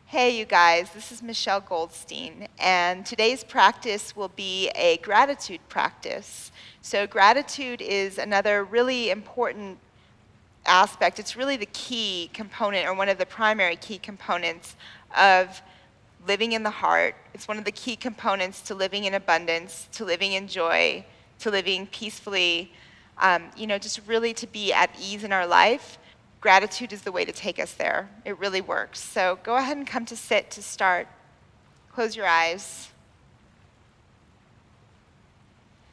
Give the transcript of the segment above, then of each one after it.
Hey you guys, this is Michelle Goldstein, and today's practice will be a gratitude practice. So gratitude is another really important aspect. It's really the key component, or one of the primary key components of living in the heart. It's one of the key components to living in abundance, to living in joy, to living peacefully, just really to be at ease in our life. Gratitude is the way to take us there. It really works. So go ahead and come to sit to start. Close your eyes.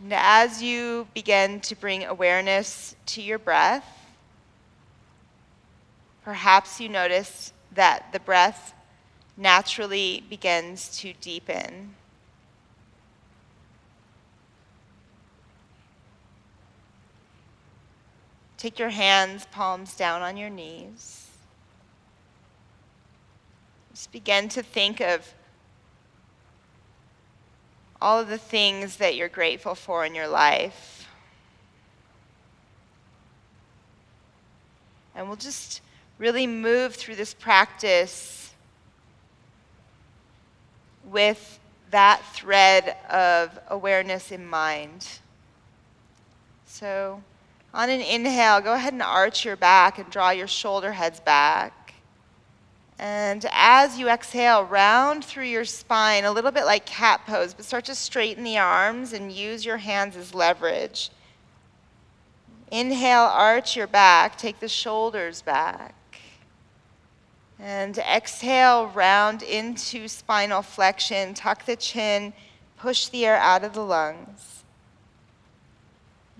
And as you begin to bring awareness to your breath, perhaps you notice that the breath naturally begins to deepen. Take your hands, palms down on your knees. Just begin to think of all of the things that you're grateful for in your life. And we'll just really move through this practice with that thread of awareness in mind. So, on an inhale, go ahead and arch your back and draw your shoulder heads back. And as you exhale, round through your spine, a little bit like cat pose, but start to straighten the arms and use your hands as leverage. Inhale, arch your back, take the shoulders back. And exhale, round into spinal flexion, tuck the chin, push the air out of the lungs.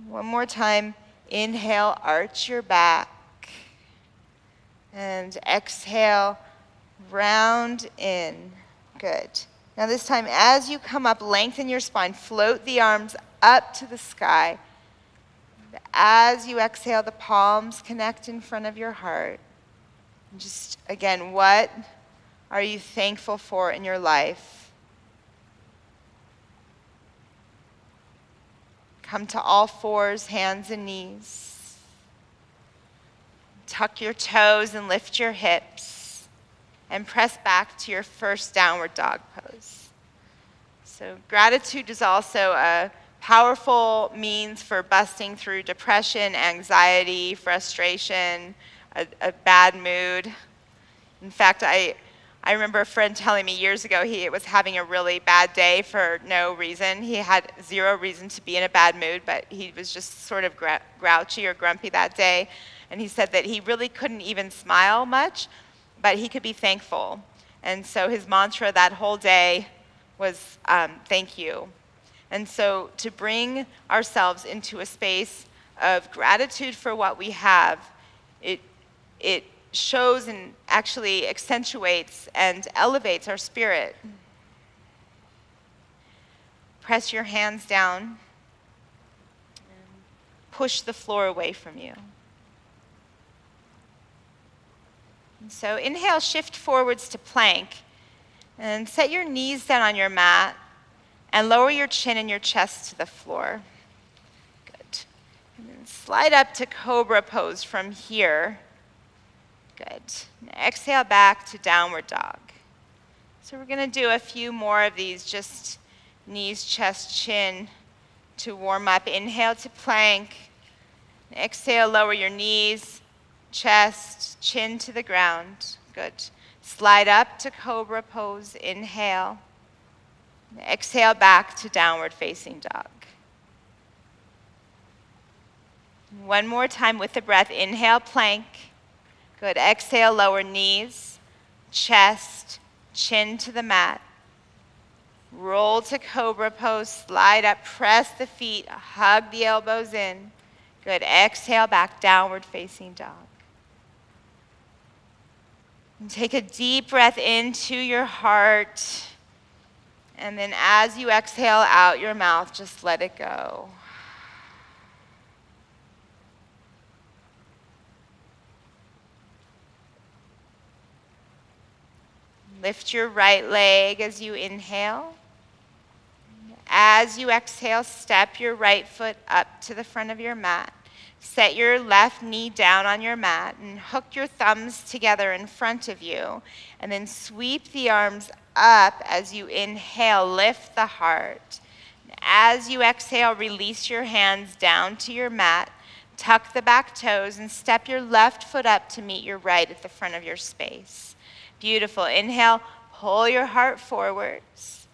One more time. Inhale, arch your back, and exhale, round in. Good. Now this time, as you come up, lengthen your spine, float the arms up to the sky. As you exhale, the palms connect in front of your heart. And just, again, what are you thankful for in your life? Come to all fours, hands and knees. Tuck your toes and lift your hips. And press back to your first downward dog pose. So gratitude is also a powerful means for busting through depression, anxiety, frustration, a bad mood. In fact, I remember a friend telling me years ago he was having a really bad day for no reason. He had zero reason to be in a bad mood, but he was just sort of grouchy or grumpy that day. And he said that he really couldn't even smile much, but he could be thankful. And so his mantra that whole day was thank you. And so to bring ourselves into a space of gratitude for what we have, it shows and actually accentuates and elevates our spirit. Press your hands down and push the floor away from you. And so inhale, shift forwards to plank, and set your knees down on your mat and lower your chin and your chest to the floor. Good. And then slide up to cobra pose from here. Good. Now exhale back to downward dog. So we're going to do a few more of these, just knees, chest, chin to warm up. Inhale to plank. Exhale, lower your knees, chest, chin to the ground. Good. Slide up to cobra pose. Inhale. Exhale back to downward facing dog. One more time with the breath. Inhale, plank. Good. Exhale, lower knees, chest, chin to the mat. Roll to cobra pose, slide up, press the feet, hug the elbows in. Good. Exhale, back, downward facing dog. And take a deep breath into your heart. And then as you exhale out your mouth, just let it go. Lift your right leg as you inhale. As you exhale, step your right foot up to the front of your mat. Set your left knee down on your mat and hook your thumbs together in front of you. And then sweep the arms up as you inhale, lift the heart. As you exhale, release your hands down to your mat. Tuck the back toes and step your left foot up to meet your right at the front of your space. Beautiful. Inhale, pull your heart forwards.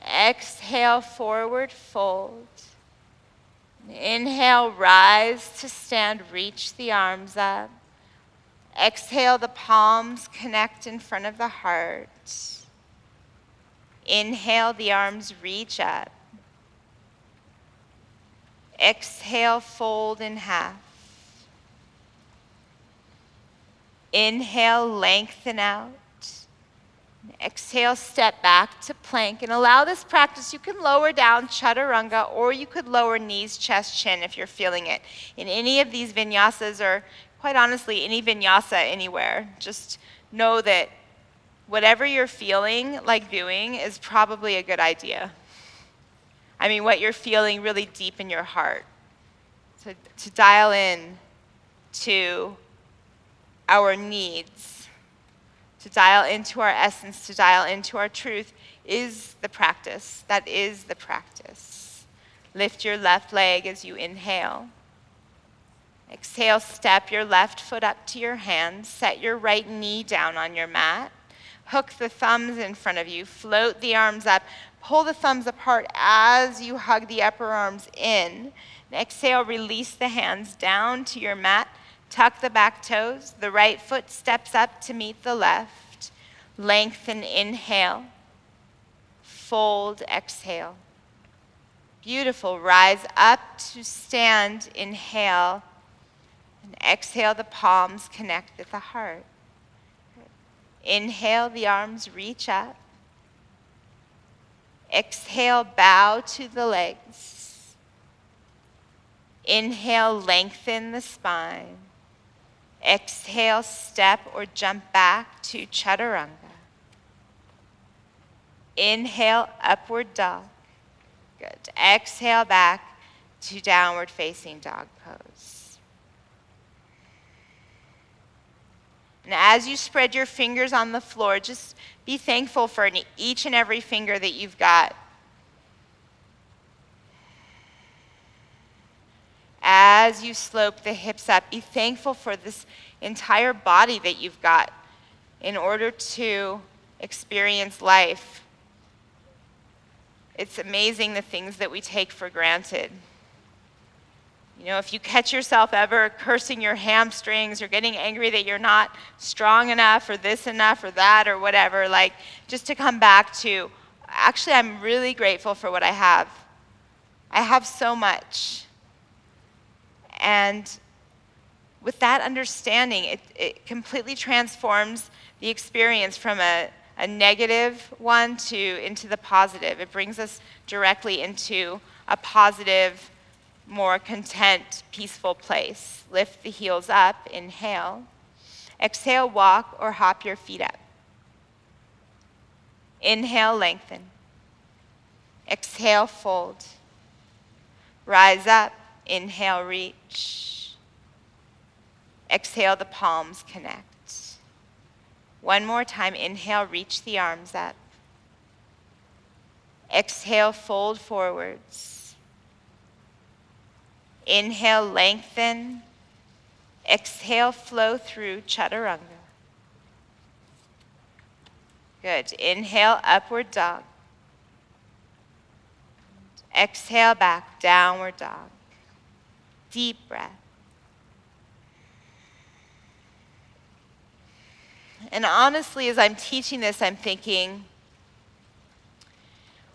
Exhale, forward fold. Inhale, rise to stand, reach the arms up. Exhale, the palms connect in front of the heart. Inhale, the arms reach up. Exhale, fold in half. Inhale, lengthen out. Exhale, step back to plank, and allow this practice. You can lower down chaturanga, or you could lower knees, chest, chin if you're feeling it. In any of these vinyasas, or quite honestly, any vinyasa anywhere, just know that whatever you're feeling like doing is probably a good idea. I mean, what you're feeling really deep in your heart. So to dial in to our needs, to dial into our essence, to dial into our truth is the practice. That is the practice. Lift your left leg as you inhale. Exhale, step your left foot up to your hands. Set your right knee down on your mat. Hook the thumbs in front of you. Float the arms up. Pull the thumbs apart as you hug the upper arms in. And exhale, release the hands down to your mat. Tuck the back toes. The right foot steps up to meet the left. Lengthen, inhale. Fold, exhale. Beautiful. Rise up to stand, inhale. And exhale, the palms connect at the heart. Inhale, the arms reach up. Exhale, bow to the legs. Inhale, lengthen the spine. Exhale, step or jump back to chaturanga. Inhale, upward dog. Good. Exhale, back to downward facing dog pose. And as you spread your fingers on the floor, just be thankful for each and every finger that you've got. As you slope the hips up, be thankful for this entire body that you've got in order to experience life. It's amazing the things that we take for granted. You know, if you catch yourself ever cursing your hamstrings or getting angry that you're not strong enough or this enough or that or whatever, like just to come back to, actually, I'm really grateful for what I have. I have so much. And with that understanding, it completely transforms the experience from a negative one into the positive. It brings us directly into a positive, more content, peaceful place. Lift the heels up, inhale. Exhale, walk or hop your feet up. Inhale, lengthen. Exhale, fold. Rise up, inhale, reach. Exhale, the palms connect. One more time, inhale, reach the arms up. Exhale, fold forwards. Inhale, lengthen. Exhale, flow through chaturanga. Good. Inhale, upward dog. Exhale, back, downward dog. Deep breath. And honestly, as I'm teaching this, I'm thinking,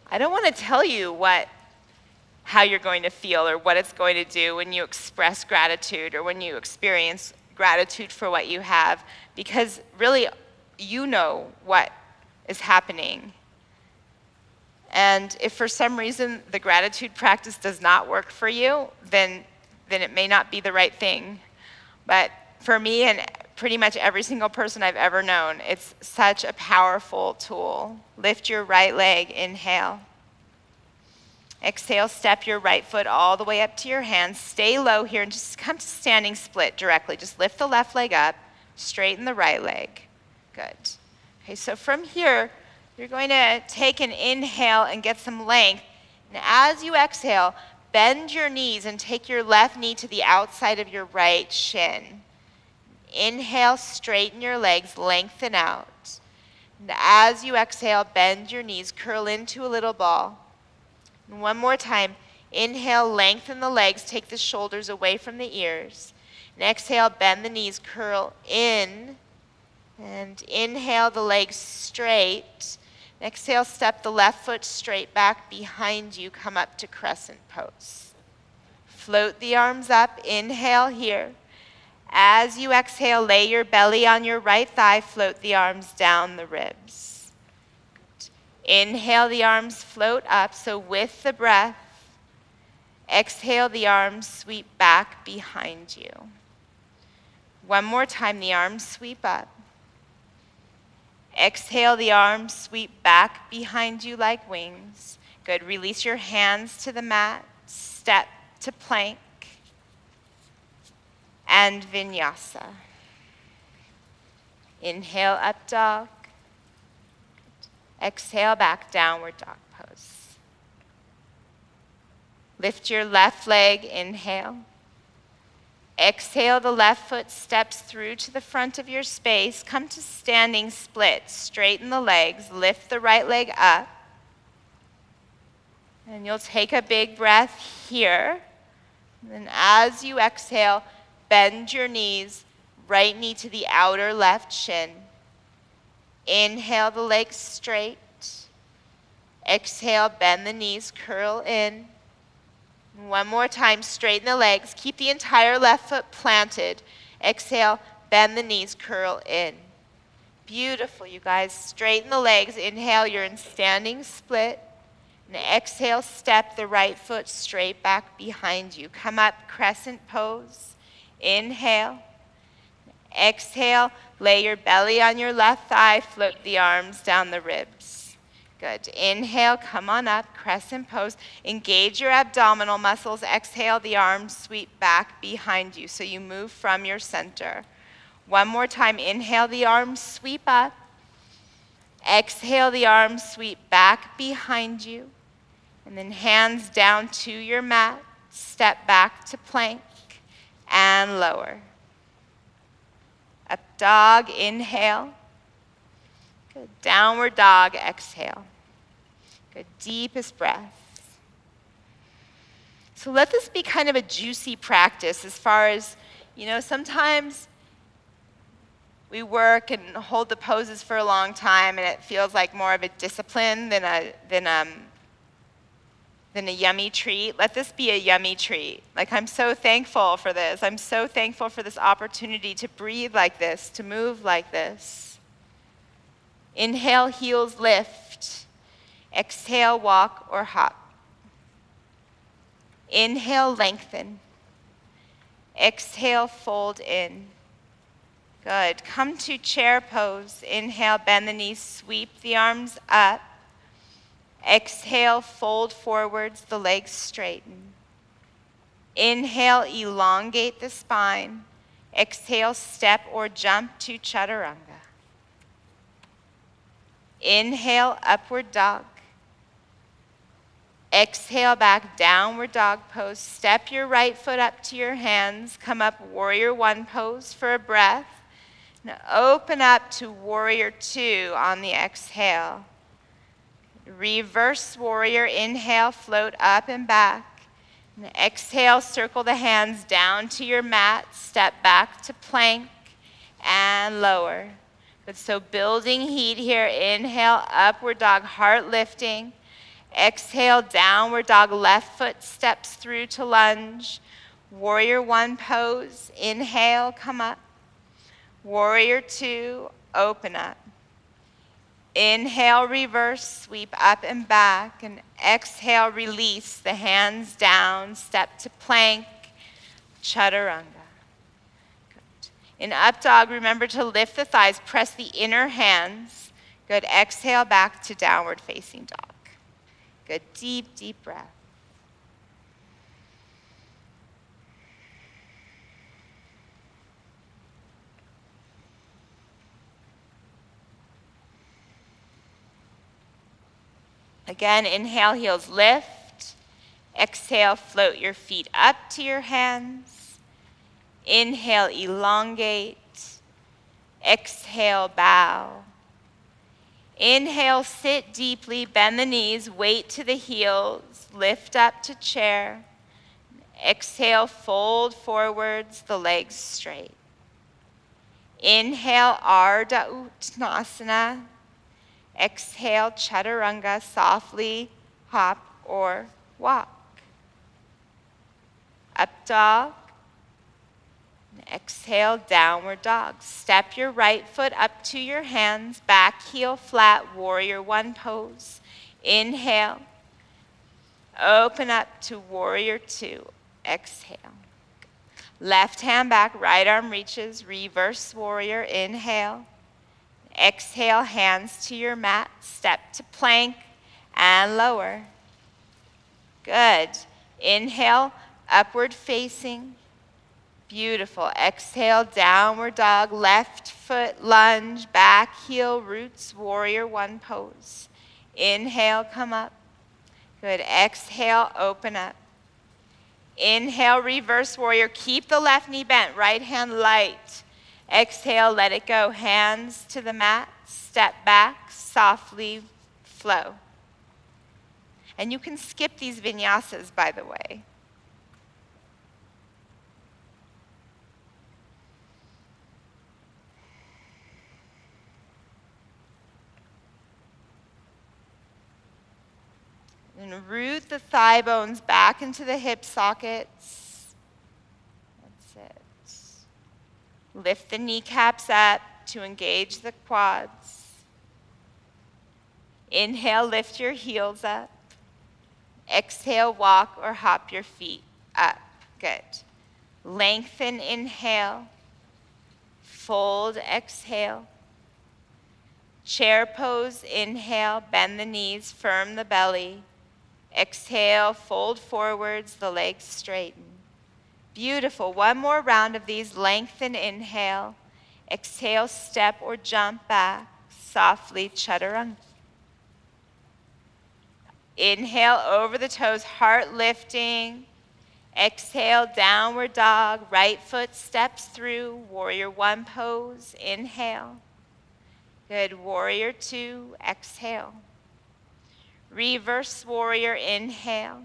I don't want to tell you how you're going to feel or what it's going to do when you express gratitude or when you experience gratitude for what you have, because really, you know what is happening. And if for some reason the gratitude practice does not work for you, then it may not be the right thing. But for me and pretty much every single person I've ever known, it's such a powerful tool. Lift your right leg, inhale. Exhale, step your right foot all the way up to your hands. Stay low here and just come to standing split directly. Just lift the left leg up, straighten the right leg. Good. Okay, so from here, you're going to take an inhale and get some length. And as you exhale, bend your knees and take your left knee to the outside of your right shin. Inhale, straighten your legs, lengthen out. And as you exhale, bend your knees, curl into a little ball. And one more time, inhale, lengthen the legs, take the shoulders away from the ears. And exhale, bend the knees, curl in. And inhale, the legs straight. And exhale, step the left foot straight back behind you, come up to crescent pose. Float the arms up, inhale here. As you exhale, lay your belly on your right thigh, float the arms down the ribs. Inhale, the arms float up, so with the breath, exhale, the arms sweep back behind you. One more time, the arms sweep up. Exhale, the arms sweep back behind you like wings. Good, release your hands to the mat, step to plank, and vinyasa. Inhale, up dog. Exhale, back, downward dog pose. Lift your left leg, inhale. Exhale, the left foot steps through to the front of your space. Come to standing split. Straighten the legs, lift the right leg up. And you'll take a big breath here. And then as you exhale, bend your knees, right knee to the outer left shin. Inhale, the legs straight. Exhale, bend the knees, curl in. One more time, straighten the legs. Keep the entire left foot planted. Exhale, bend the knees, curl in. Beautiful, you guys. Straighten the legs. Inhale, you're in standing split. And exhale, step the right foot straight back behind you. Come up, crescent pose. Inhale. Exhale, lay your belly on your left thigh, float the arms down the ribs. Good. Inhale, come on up, crescent pose. Engage your abdominal muscles. Exhale, the arms sweep back behind you, so you move from your center. One more time, inhale, the arms sweep up. Exhale, the arms sweep back behind you. And then hands down to your mat, step back to plank, and lower. Up dog, inhale. Good. Downward dog, exhale. Good. Deepest breath. So let this be kind of a juicy practice as far as, sometimes we work and hold the poses for a long time and it feels like more of a discipline than a yummy treat. Let this be a yummy treat. Like, I'm so thankful for this. I'm so thankful for this opportunity to breathe like this, to move like this. Inhale, heels lift. Exhale, walk or hop. Inhale, lengthen. Exhale, fold in. Good. Come to chair pose. Inhale, bend the knees, sweep the arms up. Exhale, fold forwards, the legs straighten. Inhale, elongate the spine. Exhale, step or jump to chaturanga. Inhale, upward dog. Exhale, back, downward dog pose. Step your right foot up to your hands. Come up, warrior one pose for a breath. Now open up to warrior two on the exhale. Reverse warrior, inhale, float up and back. And exhale, circle the hands down to your mat, step back to plank, and lower. Good, so building heat here. Inhale, upward dog, heart lifting. Exhale, downward dog, left foot steps through to lunge. Warrior one pose, inhale, come up. Warrior two, open up. Inhale, reverse, sweep up and back, and exhale, release the hands down, step to plank, chaturanga. Good. In up dog, remember to lift the thighs, press the inner hands. Good, exhale back to downward facing dog. Good, deep, deep breath. Again, inhale, heels lift. Exhale, float your feet up to your hands. Inhale, elongate. Exhale, bow. Inhale, sit deeply, bend the knees, weight to the heels, lift up to chair. Exhale, fold forwards, the legs straight. Inhale, Ardha Uttanasana. Exhale, Chaturanga, softly hop or walk. Up dog. Exhale, downward dog. Step your right foot up to your hands, back heel flat, warrior one pose. Inhale. Open up to warrior two. Exhale. Left hand back, right arm reaches, reverse warrior. Inhale. Exhale, hands to your mat, step to plank and lower. Good. Inhale, upward facing. Beautiful. Exhale, downward dog, left foot lunge, back heel roots, warrior one pose. Inhale, come up. Good. Exhale, open up. Inhale, reverse warrior. Keep the left knee bent, right hand light. Exhale, let it go. Hands to the mat, step back, softly flow. And you can skip these vinyasas, by the way. And root the thigh bones back into the hip sockets. That's it. Lift the kneecaps up to engage the quads. Inhale, lift your heels up. Exhale, walk or hop your feet up. Good. Lengthen, inhale. Fold, exhale. Chair pose, inhale, bend the knees, firm the belly. Exhale, fold forwards, the legs straighten. Beautiful. One more round of these. Lengthen, inhale. Exhale, step or jump back. Softly, chaturanga. Inhale, over the toes, heart lifting. Exhale, downward dog. Right foot steps through. Warrior one pose. Inhale. Good. Warrior two. Exhale. Reverse warrior, inhale,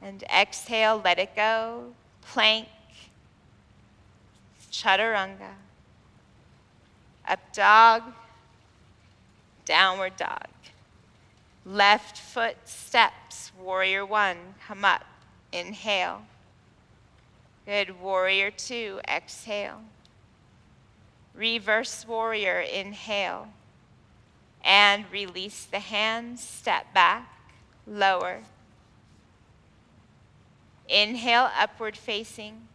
and exhale, let it go. Plank, chaturanga. Up dog, downward dog. Left foot steps, warrior one, come up, inhale. Good, warrior two, exhale. Reverse warrior, inhale. And release the hands, step back, lower. Inhale, upward facing.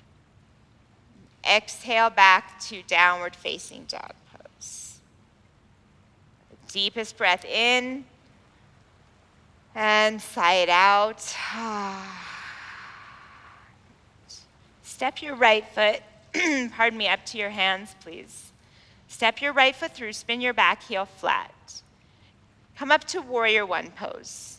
Exhale, back to downward facing dog pose. Deepest breath in and sigh it out. Step your right foot, pardon me, up to your hands, please. Step your right foot through, spin your back heel flat. Come up to warrior one pose.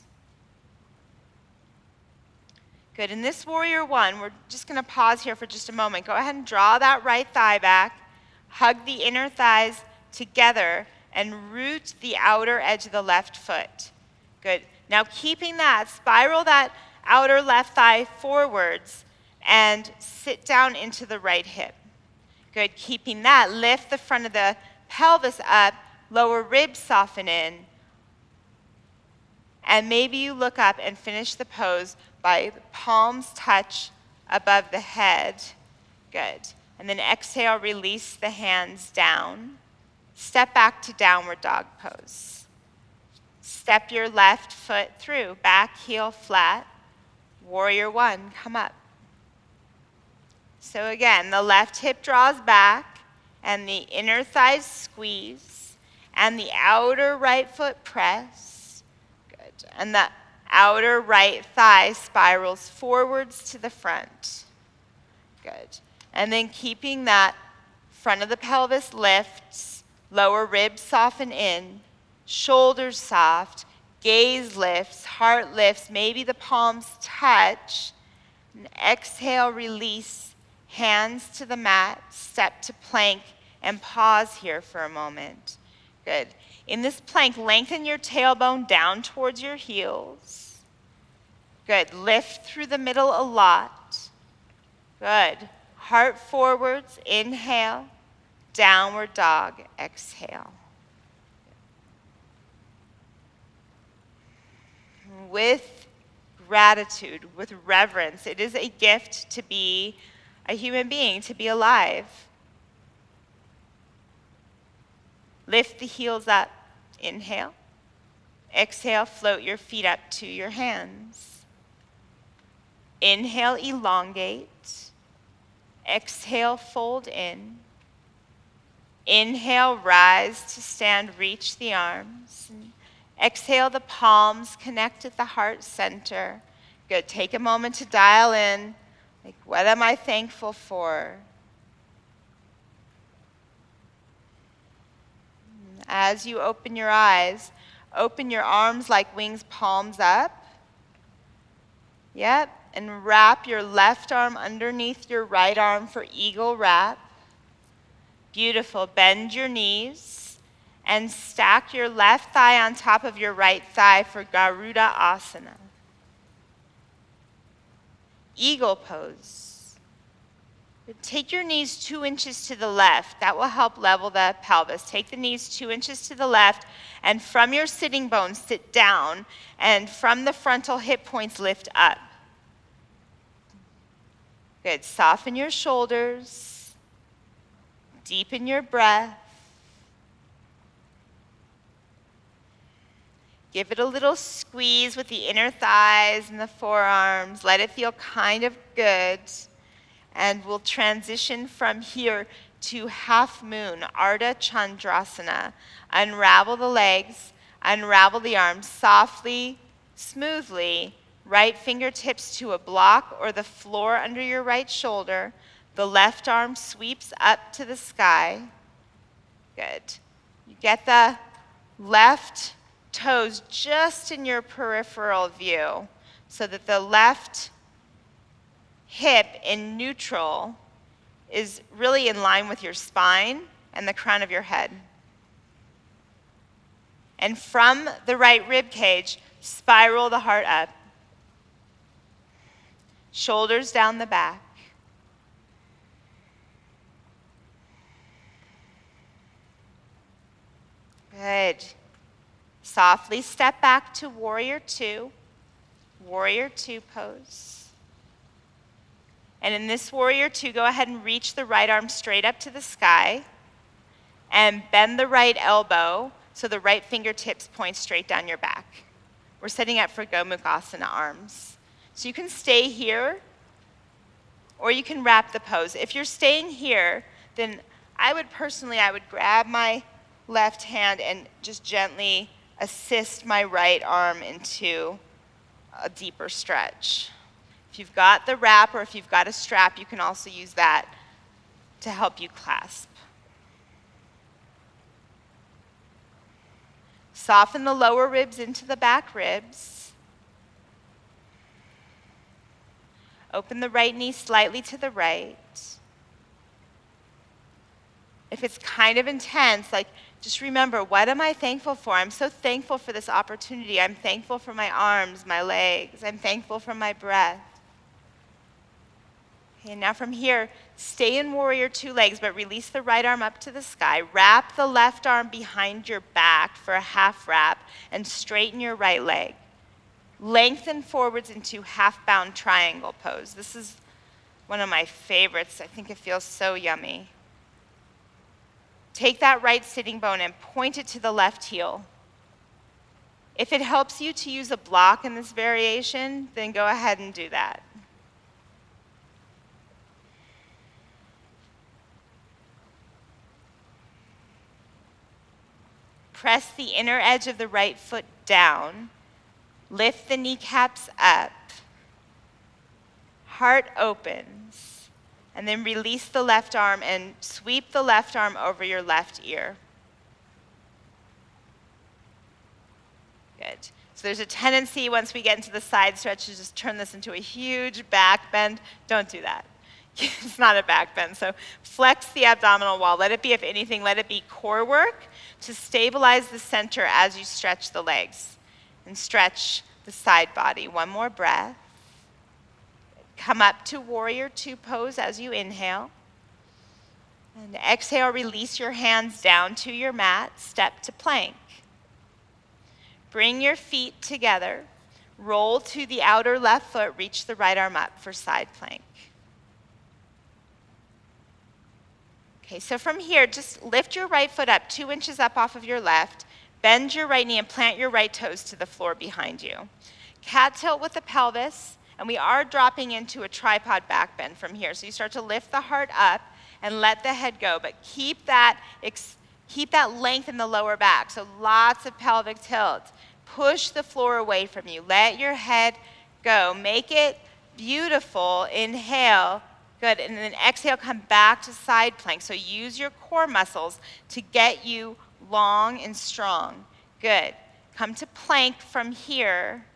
Good, in this warrior one, we're just gonna pause here for just a moment. Go ahead and draw that right thigh back, hug the inner thighs together, and root the outer edge of the left foot. Good, now keeping that, spiral that outer left thigh forwards and sit down into the right hip. Good, keeping that, lift the front of the pelvis up, lower ribs soften in, and maybe you look up and finish the pose by the palms touch above the head. Good. And then exhale, release the hands down. Step back to downward dog pose. Step your left foot through, back heel flat. Warrior one, come up. So again, the left hip draws back, and the inner thighs squeeze, and the outer right foot press. Good. And the outer right thigh spirals forwards to the front. Good. And then keeping that front of the pelvis lifts, lower ribs soften in, shoulders soft, gaze lifts, heart lifts, maybe the palms touch. And exhale, release, hands to the mat, step to plank, and pause here for a moment. Good. In this plank, lengthen your tailbone down towards your heels. Good. Lift through the middle a lot. Good. Heart forwards, inhale. Downward dog, exhale. With gratitude, with reverence, it is a gift to be a human being, to be alive. Lift the heels up, inhale. Exhale, float your feet up to your hands. Inhale, elongate. Exhale, fold in. Inhale, rise to stand, reach the arms. Exhale, the palms connect at the heart center. Good. Take a moment to dial in. Like, what am I thankful for? As you open your eyes, open your arms like wings, palms up. Yep. And wrap your left arm underneath your right arm for eagle wrap. Beautiful. Bend your knees and stack your left thigh on top of your right thigh for Garuda Asana. Eagle pose. Take your knees 2 inches to the left. That will help level the pelvis. Take the knees 2 inches to the left, and from your sitting bones, sit down, and from the frontal hip points, lift up. Good. Soften your shoulders. Deepen your breath. Give it a little squeeze with the inner thighs and the forearms. Let it feel kind of good. And we'll transition from here to half moon, Ardha Chandrasana. Unravel the legs, unravel the arms softly, smoothly. Right fingertips to a block or the floor under your right shoulder. The left arm sweeps up to the sky. Good. You get the left toes just in your peripheral view so that the left hip in neutral is really in line with your spine and the crown of your head. And from the right rib cage, spiral the heart up. Shoulders down the back. Good. Softly step back to warrior two pose. And in this warrior two, go ahead and reach the right arm straight up to the sky and bend the right elbow so the right fingertips point straight down your back. We're setting up for Gomukhasana arms. So you can stay here or you can wrap the pose. If you're staying here, then I would grab my left hand and just gently assist my right arm into a deeper stretch. If you've got the wrap or if you've got a strap, you can also use that to help you clasp. Soften the lower ribs into the back ribs. Open the right knee slightly to the right. If it's kind of intense, just remember, what am I thankful for? I'm so thankful for this opportunity. I'm thankful for my arms, my legs. I'm thankful for my breath. Okay, now from here, stay in warrior two legs, but release the right arm up to the sky. Wrap the left arm behind your back for a half wrap and straighten your right leg. Lengthen forwards into half-bound triangle pose. This is one of my favorites. I think it feels so yummy. Take that right sitting bone and point it to the left heel. If it helps you to use a block in this variation, then go ahead and do that. Press the inner edge of the right foot down. Lift the kneecaps up. Heart opens. And then release the left arm and sweep the left arm over your left ear. Good. Good. So there's a tendency once we get into the side stretch to just turn this into a huge back bend. Don't do that. It's not a back bend. So flex the abdominal wall. Let it be, if anything, let it be core work to stabilize the center as you stretch the legs and stretch the side body. One more breath. Come up to warrior two pose as you inhale. And exhale, release your hands down to your mat. Step to plank. Bring your feet together. Roll to the outer left foot. Reach the right arm up for side plank. Okay, so from here, just lift your right foot up 2 inches up off of your left. Bend your right knee and plant your right toes to the floor behind you. Cat tilt with the pelvis, and we are dropping into a tripod back bend from here. So you start to lift the heart up and let the head go, but keep that length in the lower back. So lots of pelvic tilt. Push the floor away from you. Let your head go. Make it beautiful. Inhale. Good. And then exhale, come back to side plank. So use your core muscles to get you long and strong. Good. Come to plank from here.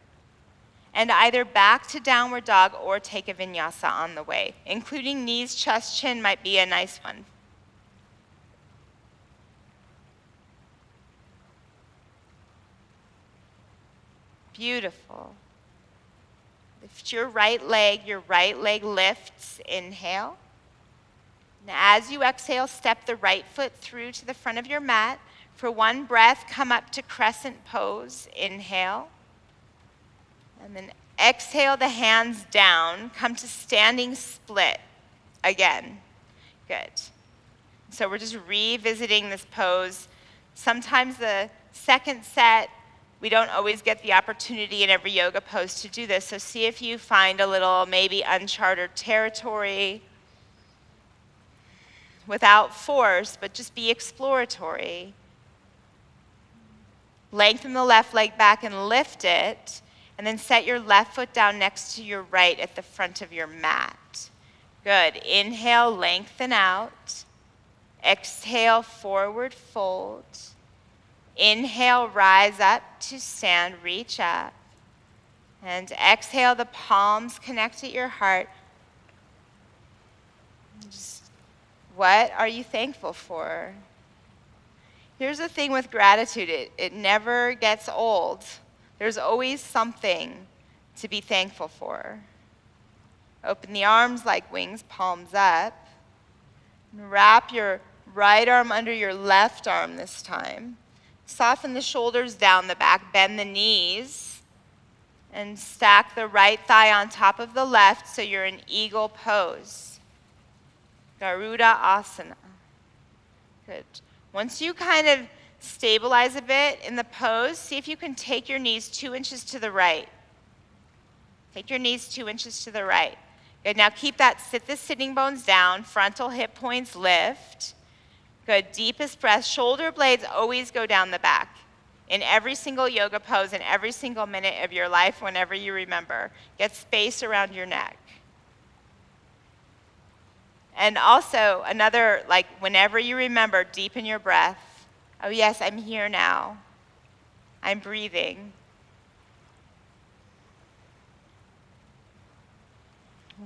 And either back to downward dog or take a vinyasa on the way. Including knees, chest, chin might be a nice one. Beautiful. Lift your right leg lifts, inhale. And as you exhale, step the right foot through to the front of your mat. For one breath, come up to crescent pose, inhale. And then exhale the hands down, come to standing split again. Good. So we're just revisiting this pose. Sometimes the second set, we don't always get the opportunity in every yoga pose to do this, so see if you find a little maybe uncharted territory without force, but just be exploratory. Lengthen the left leg back and lift it, and then set your left foot down next to your right at the front of your mat. Good. Inhale, lengthen out. Exhale, forward fold. Inhale, rise up to stand, reach up. And exhale, the palms connect at your heart. Just, what are you thankful for? Here's the thing with gratitude, it never gets old. There's always something to be thankful for. Open the arms like wings, palms up. And wrap your right arm under your left arm this time. Soften the shoulders down the back, bend the knees, and stack the right thigh on top of the left so you're in eagle pose. Garuda Asana. Good. Once you kind of stabilize a bit in the pose, see if you can take your knees 2 inches to the right. Take your knees 2 inches to the right. Good. Now keep sit the sitting bones down, frontal hip points lift. Good. Deepest breath. Shoulder blades always go down the back in every single yoga pose in every single minute of your life whenever you remember. Get space around your neck. And also another, whenever you remember, deepen your breath. Oh yes, I'm here now. I'm breathing.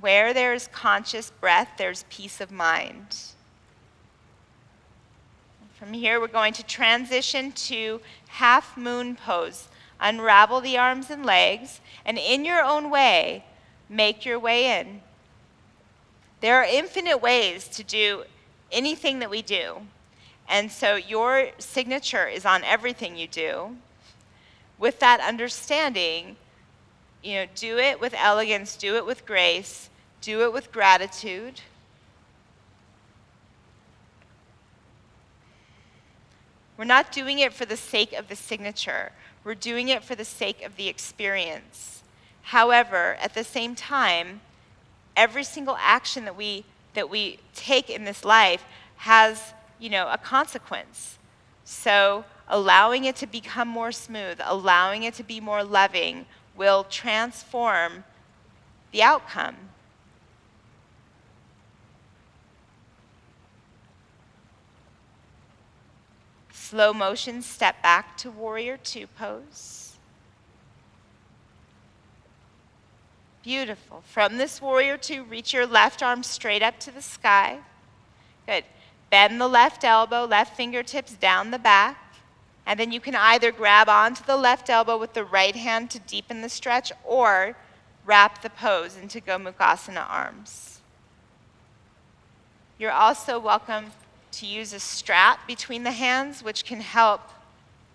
Where there's conscious breath, there's peace of mind. From here, we're going to transition to half moon pose. Unravel the arms and legs, and in your own way, make your way in. There are infinite ways to do anything that we do. And so your signature is on everything you do. With that understanding, do it with elegance, do it with grace, do it with gratitude. We're not doing it for the sake of the signature. We're doing it for the sake of the experience. However, at the same time, every single action that we take in this life has, a consequence. So allowing it to become more smooth, allowing it to be more loving will transform the outcome. Slow motion, step back to warrior two pose. Beautiful. From this warrior two, reach your left arm straight up to the sky. Good. Bend the left elbow, left fingertips down the back. And then you can either grab onto the left elbow with the right hand to deepen the stretch or wrap the pose into Gomukhasana arms. You're also welcome to use a strap between the hands, which can help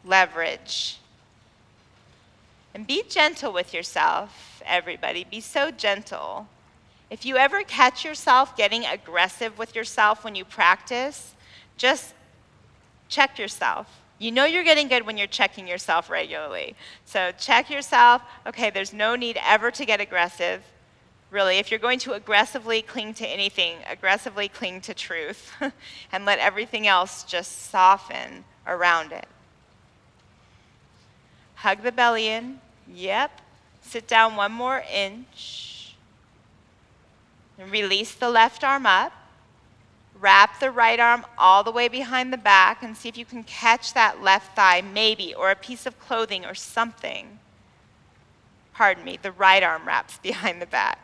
leverage. And be gentle with yourself, everybody. Be so gentle. If you ever catch yourself getting aggressive with yourself when you practice, just check yourself. You know you're getting good when you're checking yourself regularly. So check yourself. Okay, there's no need ever to get aggressive. Really, if you're going to aggressively cling to anything, aggressively cling to truth and let everything else just soften around it. Hug the belly in. Yep. Sit down one more inch. And release the left arm up. Wrap the right arm all the way behind the back and see if you can catch that left thigh, maybe, or a piece of clothing or something. Pardon me, the right arm wraps behind the back.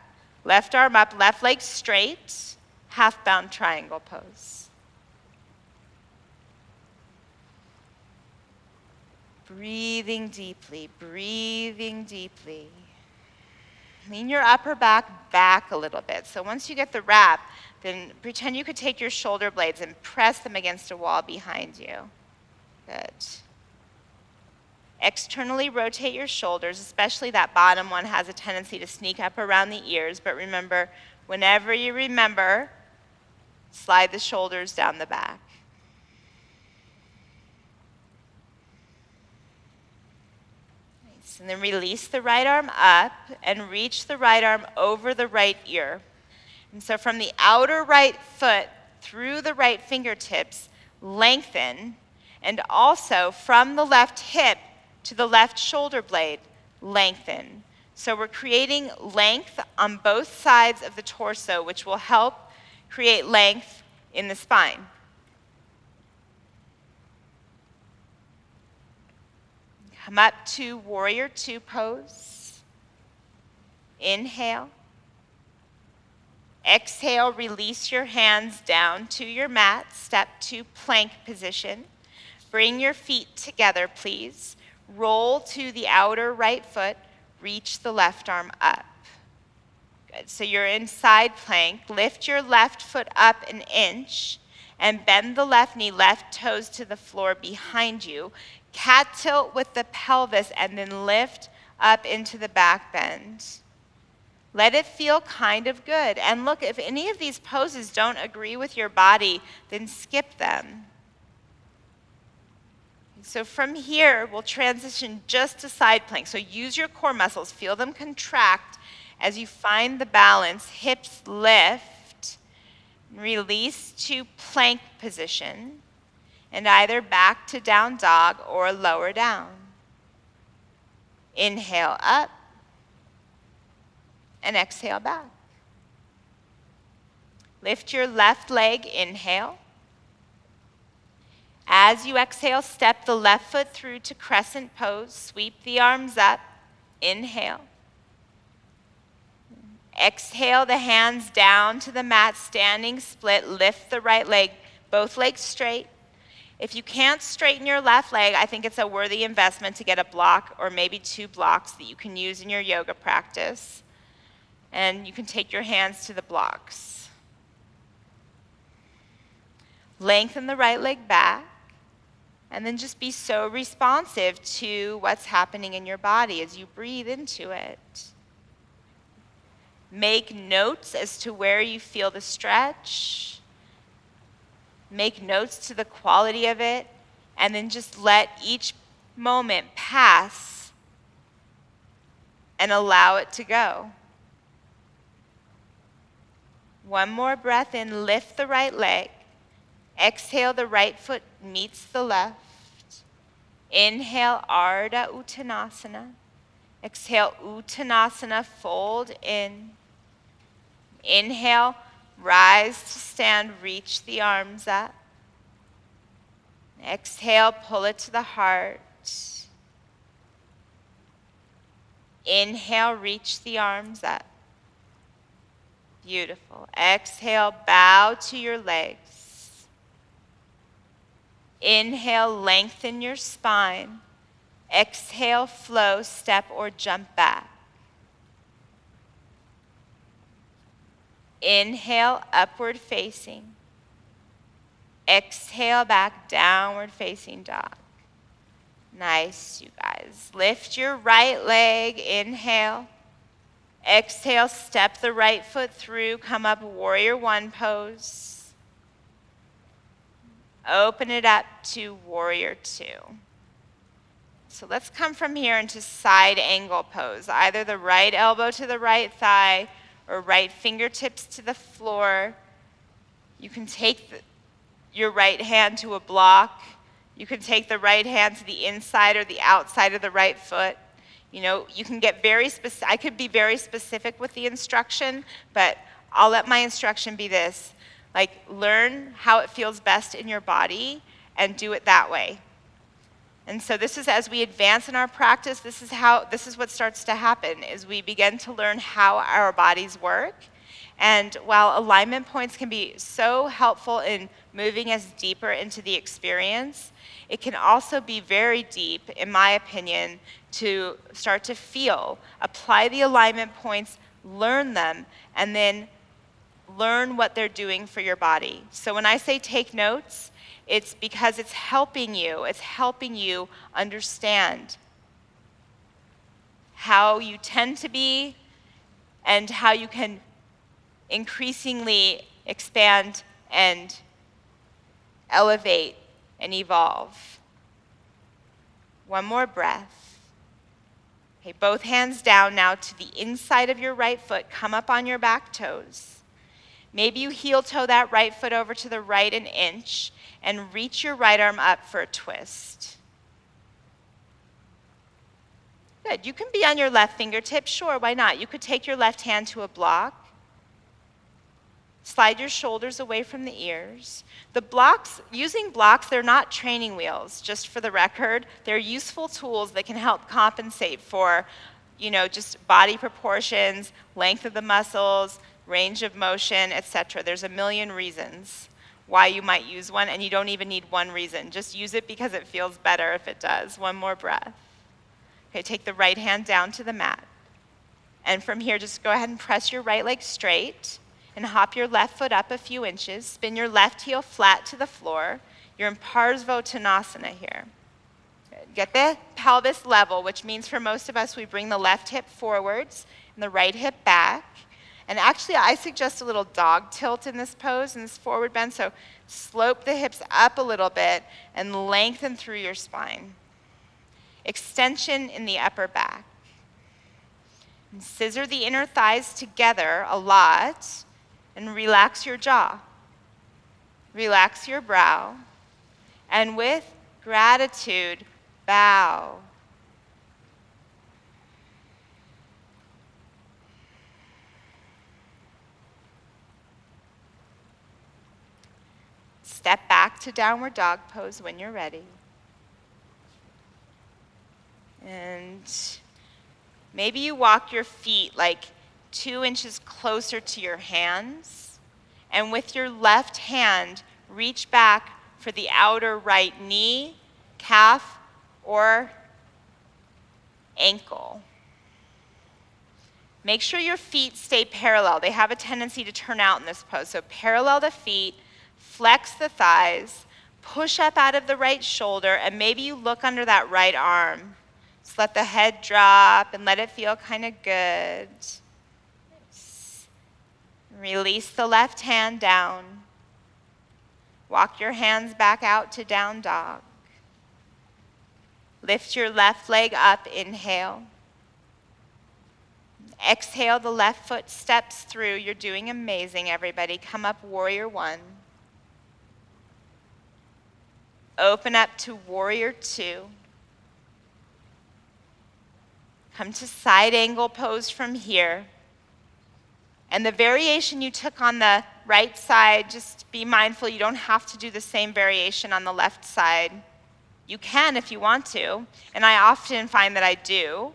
Left arm up, left leg straight, half-bound triangle pose. Breathing deeply, breathing deeply. Lean your upper back a little bit. So once you get the wrap, then pretend you could take your shoulder blades and press them against a wall behind you. Good. Externally rotate your shoulders, especially that bottom one has a tendency to sneak up around the ears, but remember, whenever you remember, slide the shoulders down the back. Nice. And then release the right arm up and reach the right arm over the right ear. And so from the outer right foot through the right fingertips, lengthen, and also from the left hip to the left shoulder blade, lengthen. So we're creating length on both sides of the torso, which will help create length in the spine. Come up to warrior two pose. Inhale. Exhale, release your hands down to your mat. Step to plank position. Bring your feet together, please. Roll to the outer right foot. Reach the left arm up. Good. So you're in side plank. Lift your left foot up an inch and bend the left knee, left toes to the floor behind you. Cat tilt with the pelvis and then lift up into the back bend. Let it feel kind of good. And look, if any of these poses don't agree with your body, then skip them. So from here, we'll transition just to side plank. So use your core muscles. Feel them contract as you find the balance. Hips lift. Release to plank position. And either back to down dog or lower down. Inhale up. And exhale back. Lift your left leg, inhale. As you exhale, step the left foot through to crescent pose. Sweep the arms up, inhale. Exhale the hands down to the mat, standing split. Lift the right leg, both legs straight. If you can't straighten your left leg, I think it's a worthy investment to get a block or maybe two blocks that you can use in your yoga practice. And you can take your hands to the blocks. Lengthen the right leg back, and then just be so responsive to what's happening in your body as you breathe into it. Make notes as to where you feel the stretch. Make notes to the quality of it, and then just let each moment pass and allow it to go. One more breath in, lift the right leg. Exhale, the right foot meets the left. Inhale, Ardha Uttanasana. Exhale, Uttanasana, fold in. Inhale, rise to stand, reach the arms up. Exhale, pull it to the heart. Inhale, reach the arms up. Beautiful. Exhale, bow to your legs. Inhale, lengthen your spine. Exhale, flow, step, or jump back. Inhale, upward facing. Exhale, back, downward facing dog. Nice, you guys. Lift your right leg, inhale. Exhale, step the right foot through, come up, warrior one pose. Open it up to warrior two. So let's come from here into side angle pose. Either the right elbow to the right thigh or right fingertips to the floor. You can take your right hand to a block. You can take the right hand to the inside or the outside of the right foot. You know, you can get very specific. I could be very specific with the instruction, but I'll let my instruction be this. Like, learn how it feels best in your body and do it that way. And so this is, as we advance in our practice, this is what starts to happen, is we begin to learn how our bodies work. And while alignment points can be so helpful in moving us deeper into the experience, it can also be very deep, in my opinion, to start to feel, apply the alignment points, learn them, and then learn what they're doing for your body. So when I say take notes, it's because it's helping you understand how you tend to be and how you can increasingly expand and elevate and evolve. One more breath. Okay, both hands down now to the inside of your right foot. Come up on your back toes. Maybe you heel toe that right foot over to the right an inch and reach your right arm up for a twist. Good. You can be on your left fingertip. Sure, why not? You could take your left hand to a block. Slide your shoulders away from the ears. The blocks, using blocks, they're not training wheels, just for the record. They're useful tools that can help compensate for, just body proportions, length of the muscles, range of motion, etc. There's a million reasons why you might use one, and you don't even need one reason. Just use it because it feels better if it does. One more breath. Okay, take the right hand down to the mat. And from here, just go ahead and press your right leg straight and hop your left foot up a few inches. Spin your left heel flat to the floor. You're in Parsvottanasana here. Good. Get the pelvis level, which means for most of us, we bring the left hip forwards and the right hip back. And actually, I suggest a little dog tilt in this pose, in this forward bend. So slope the hips up a little bit and lengthen through your spine. Extension in the upper back. And scissor the inner thighs together a lot and relax your jaw. Relax your brow. And with gratitude, bow. Step back to downward dog pose when you're ready. And maybe you walk your feet like 2 inches closer to your hands. And with your left hand, reach back for the outer right knee, calf, or ankle. Make sure your feet stay parallel. They have a tendency to turn out in this pose. So parallel the feet. Flex the thighs, push up out of the right shoulder, and maybe you look under that right arm. Just let the head drop and let it feel kind of good. Release the left hand down. Walk your hands back out to down dog. Lift your left leg up, inhale. Exhale, the left foot steps through. You're doing amazing, everybody. Come up, warrior one. Open up to warrior two. Come to side angle pose from here. And the variation you took on the right side, just be mindful you don't have to do the same variation on the left side. You can if you want to, and I often find that I do.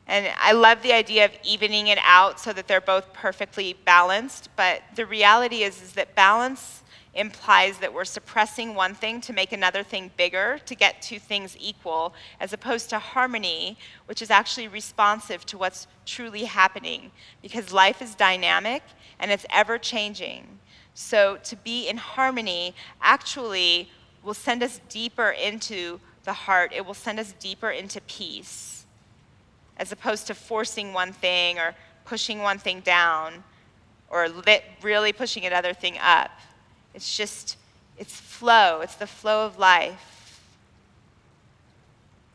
And I love the idea of evening it out so that they're both perfectly balanced, but the reality is that balance implies that we're suppressing one thing to make another thing bigger, to get two things equal, as opposed to harmony, which is actually responsive to what's truly happening, because life is dynamic and it's ever changing. So to be in harmony actually will send us deeper into the heart. It will send us deeper into peace, as opposed to forcing one thing or pushing one thing down or really pushing another thing up. It's flow. It's the flow of life.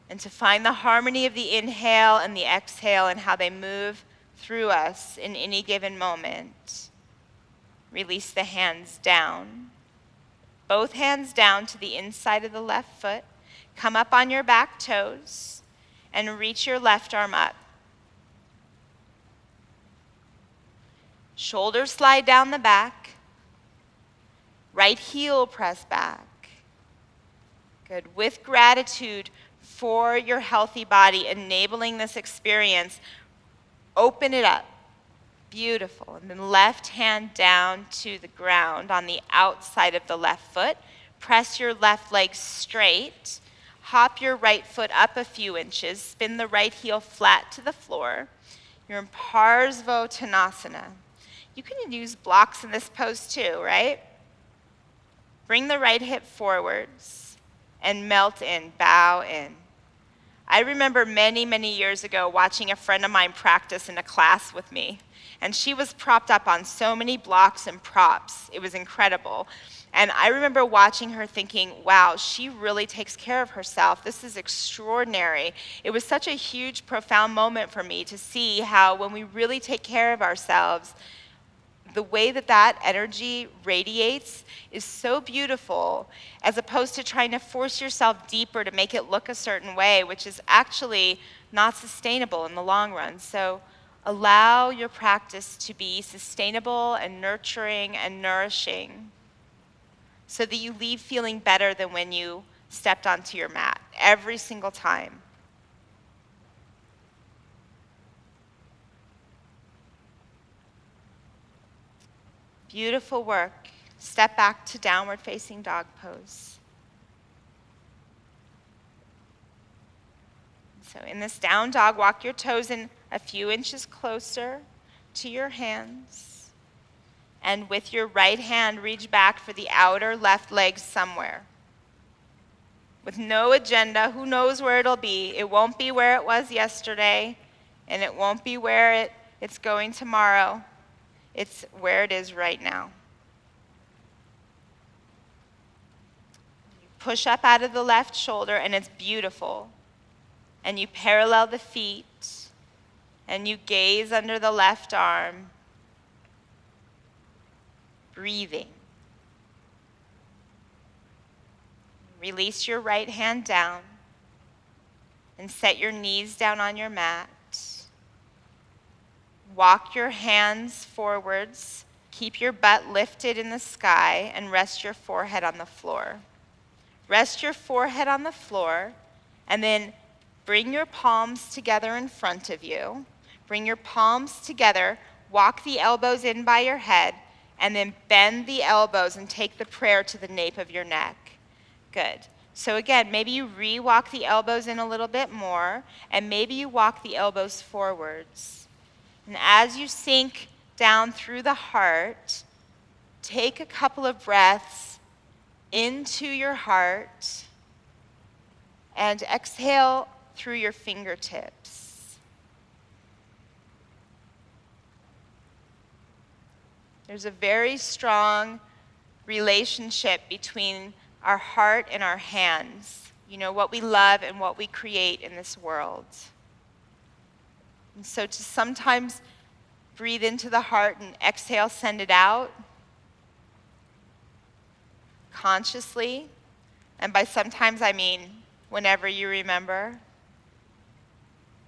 And to find the harmony of the inhale and the exhale and how they move through us in any given moment. Release the hands down. Both hands down to the inside of the left foot. Come up on your back toes and reach your left arm up. Shoulders slide down the back. Right heel press back. Good. With gratitude for your healthy body enabling this experience, open it up. Beautiful. And then left hand down to the ground on the outside of the left foot. Press your left leg straight. Hop your right foot up a few inches. Spin the right heel flat to the floor. You're in Parsvottanasana. You can use blocks in this pose too, right? Bring the right hip forwards and melt in, bow in. I remember many, many years ago watching a friend of mine practice in a class with me. And she was propped up on so many blocks and props. It was incredible. And I remember watching her thinking, wow, she really takes care of herself. This is extraordinary. It was such a huge, profound moment for me to see how when we really take care of ourselves, the way that energy radiates is so beautiful, as opposed to trying to force yourself deeper to make it look a certain way, which is actually not sustainable in the long run. So allow your practice to be sustainable and nurturing and nourishing so that you leave feeling better than when you stepped onto your mat every single time. Beautiful work. Step back to downward facing dog pose. So in this down dog, walk your toes in a few inches closer to your hands. And with your right hand, reach back for the outer left leg somewhere. With no agenda, who knows where it'll be? It won't be where it was yesterday, and it won't be where it's going tomorrow. It's where it is right now. You push up out of the left shoulder, and it's beautiful. And you parallel the feet, and you gaze under the left arm, breathing. Release your right hand down, and set your knees down on your mat. Walk your hands forwards, keep your butt lifted in the sky, and rest your forehead on the floor. Rest your forehead on the floor, and then bring your palms together in front of you. Bring your palms together, walk the elbows in by your head, and then bend the elbows and take the prayer to the nape of your neck. Good. So again, maybe you re-walk the elbows in a little bit more, and maybe you walk the elbows forwards. And as you sink down through the heart, take a couple of breaths into your heart and exhale through your fingertips. There's a very strong relationship between our heart and our hands. You know, what we love and what we create in this world. And so to sometimes breathe into the heart and exhale, send it out consciously. And by sometimes, I mean whenever you remember.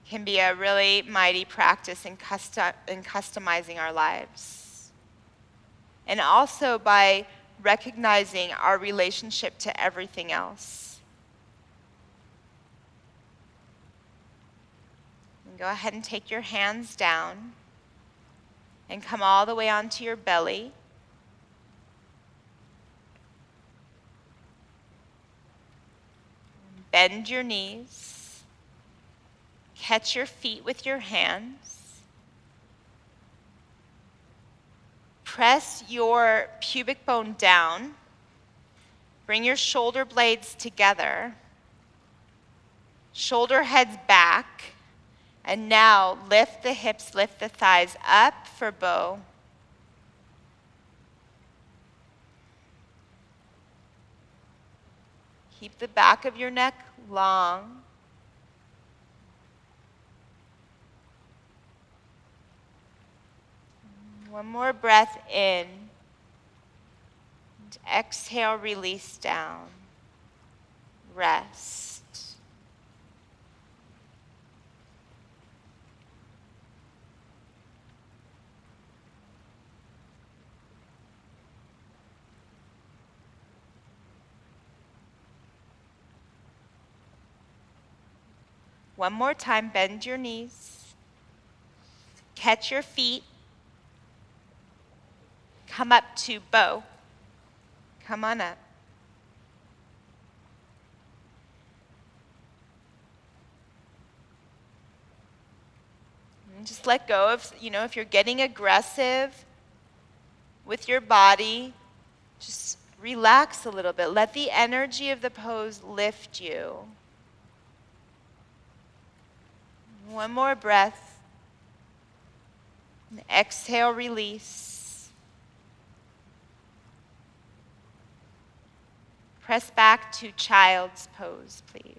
Can be a really mighty practice in customizing our lives. And also by recognizing our relationship to everything else. And go ahead and take your hands down and come all the way onto your belly. Bend your knees. Catch your feet with your hands. Press your pubic bone down. Bring your shoulder blades together. Shoulder heads back. And now lift the hips, lift the thighs up for bow. Keep the back of your neck long. One more breath in. And exhale, release down. Rest. One more time, bend your knees. Catch your feet. Come up to bow. Come on up. And just let go of, if you're getting aggressive with your body, just relax a little bit. Let the energy of the pose lift you. One more breath. And exhale, release. Press back to child's pose, please.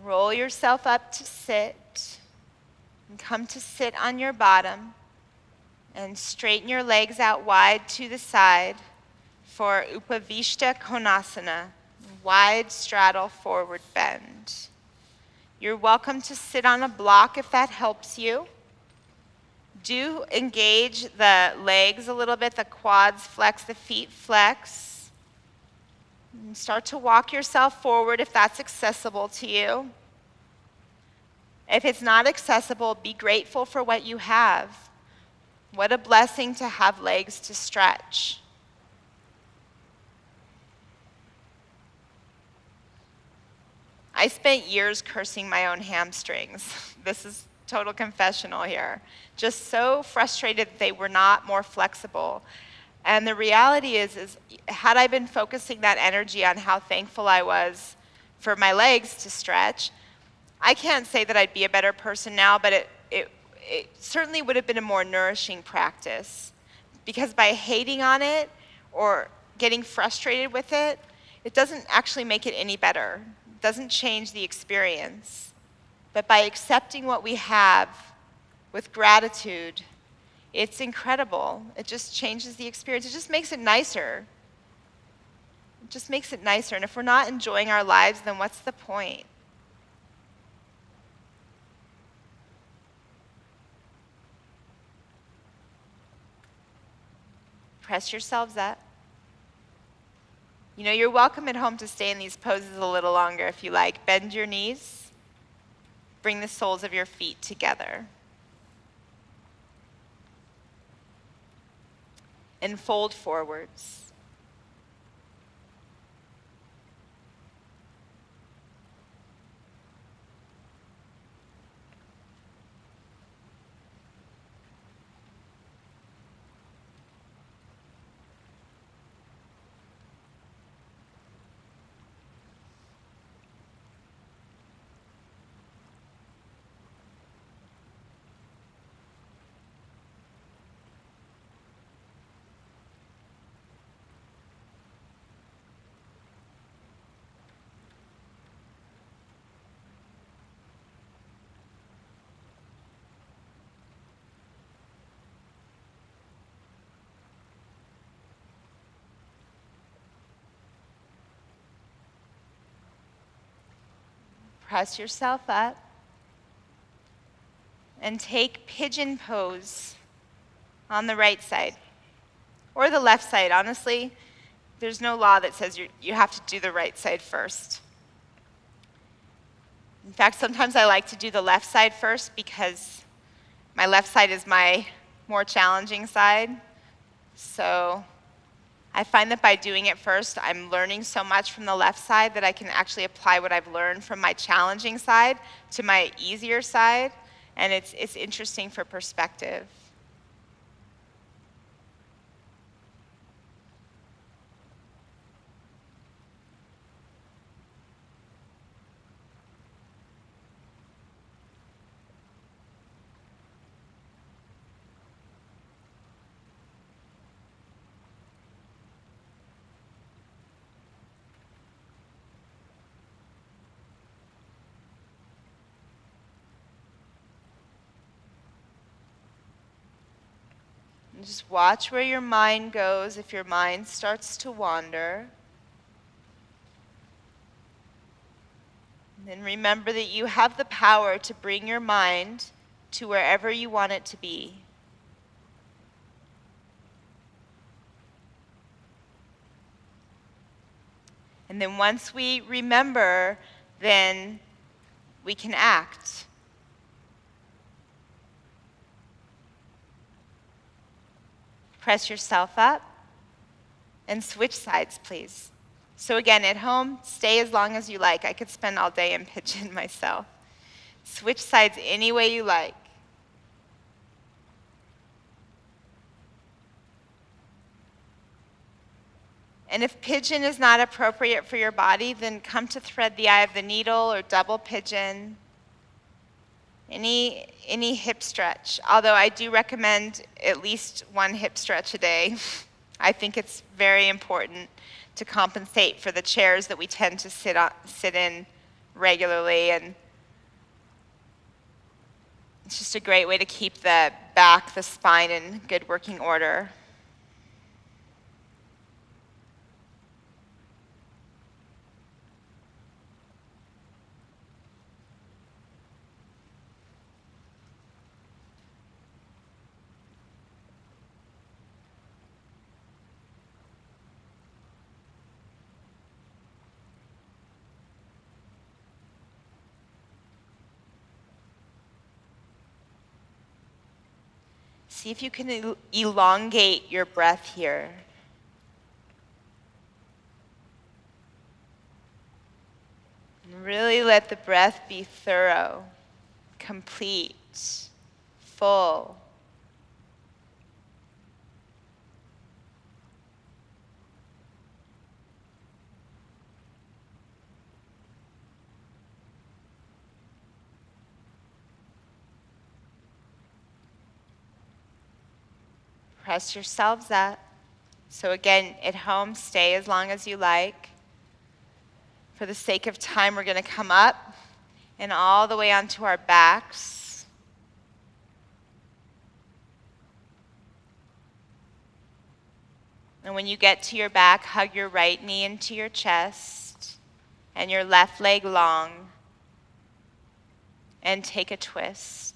Roll yourself up to sit and come to sit on your bottom and straighten your legs out wide to the side for Upavishta Konasana, wide straddle forward bend. You're welcome to sit on a block if that helps you. Do engage the legs a little bit, the quads flex, the feet flex. And start to walk yourself forward if that's accessible to you. If it's not accessible, be grateful for what you have. What a blessing to have legs to stretch. I spent years cursing my own hamstrings. This is total confessional here. Just so frustrated that they were not more flexible. And the reality is had I been focusing that energy on how thankful I was for my legs to stretch, I can't say that I'd be a better person now, but it certainly would have been a more nourishing practice. Because by hating on it or getting frustrated with it, it doesn't actually make it any better. It doesn't change the experience. But by accepting what we have with gratitude, it's incredible. It just changes the experience. It just makes it nicer. It just makes it nicer. And if we're not enjoying our lives, then what's the point? Press yourselves up. You're welcome at home to stay in these poses a little longer if you like. Bend your knees. Bring the soles of your feet together. And fold forwards. Press yourself up and take pigeon pose on the right side or the left side. Honestly, there's no law that says you have to do the right side first. In fact, sometimes I like to do the left side first because my left side is my more challenging side. So I find that by doing it first, I'm learning so much from the left side that I can actually apply what I've learned from my challenging side to my easier side, and it's interesting for perspective. And just watch where your mind goes if your mind starts to wander. And then remember that you have the power to bring your mind to wherever you want it to be. And then once we remember, then we can act. Press yourself up and switch sides, please. So again, at home, stay as long as you like. I could spend all day in pigeon myself. Switch sides any way you like. And if pigeon is not appropriate for your body, then come to thread the eye of the needle or double pigeon. Any hip stretch, although I do recommend at least one hip stretch a day. I think it's very important to compensate for the chairs that we tend to sit in regularly, and it's just a great way to keep the back, the spine in good working order. See if you can elongate your breath here. And really let the breath be thorough, complete, full. Press yourselves up. So again, at home, stay as long as you like. For the sake of time, we're going to come up and all the way onto our backs. And when you get to your back, hug your right knee into your chest and your left leg long, and take a twist.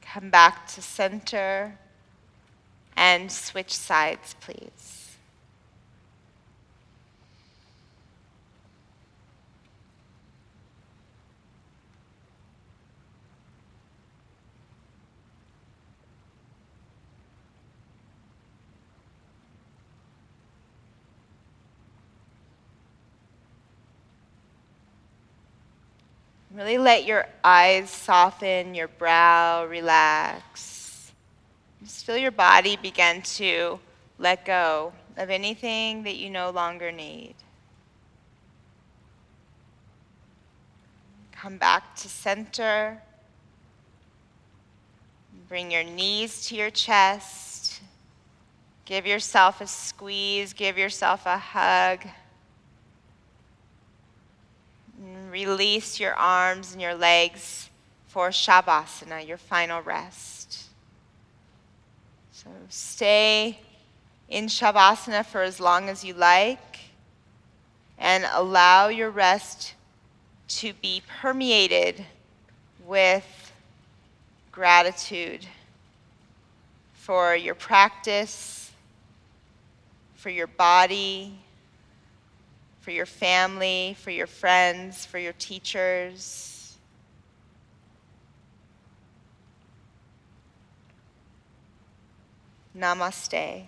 Come back to center and switch sides, please. Really let your eyes soften, your brow relax. Just feel your body begin to let go of anything that you no longer need. Come back to center. Bring your knees to your chest. Give yourself a squeeze, give yourself a hug. And release your arms and your legs for Shavasana, your final rest. So stay in Shavasana for as long as you like, and allow your rest to be permeated with gratitude for your practice, for your body, for your family, for your friends, for your teachers. Namaste.